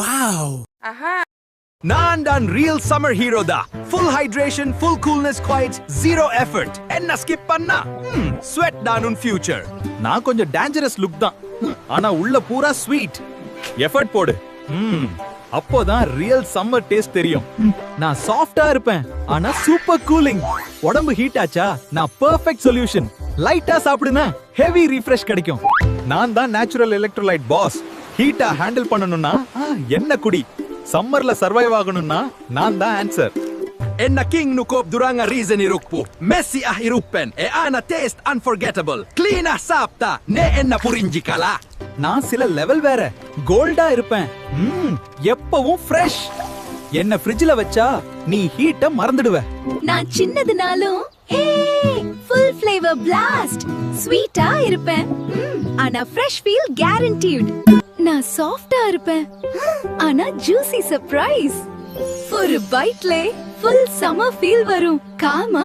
Wow. Aha. நான் தான் real summer hero தான். Full hydration, full coolness, quiet zero effort. என்ன ஸ்கிப் பண்ணா ஸ்வெட் தான் உன் ஃபியூச்சர். நான் கொஞ்சம் டேஞ்சரஸ் லுக் தான், ஆனா உள்ள பூரா ஸ்வீட். எஃபர்ட் போடு, அப்போதான் ரியல் சம்மர் டேஸ்ட் தெரியும். நான் சாஃப்டா இருப்பேன், ஆனா சூப்பர் கூலிங். உடம்பு ஹீட் ஆச்சா நான் பெர்ஃபெக்ட் சொல்யூஷன். லைட்டா சாப்பிடுனா ஹெவி ரீஃப்ரெஷ் கிடைக்கும். நான் தான் நேச்சுரல் எலக்ட்ரோலைட் பாஸ். ஹீட்டா ஹேண்டில் பண்ணனும்னா என்ன குடி. சம்மர்ல சர்வைவ் ஆகணும்னா நான் தான் answer. Enna king nu kop duranga reason i rukpo. Messi ah i ruppen. E ana taste unforgettable. Cleana sapta. Ne enna purinji kala. நான் சில லெவல் வேற. கோல்டா இருப்பேன். எப்பவும் ஃப்ரெஷ். என்ன ஃப்ரிட்ஜ்ல வச்சா நீ ஹீட்ட மறந்துடுவ. நான் சின்னதுனாலும் ஃபுல் ஃப்ளேவர் பிளாஸ்ட். ஸ்வீட்டா இருப்பேன், ஆனா ஃப்ரெஷ் ஃபீல் கேரண்டீட். நான் சாஃப்ட்டா இருப்பேன், ஆனா ஜூசி சர்ப்ரைஸ். ஒரு பைட்ல ஃபுல் சம்மர் ஃபீல் வரும். காமா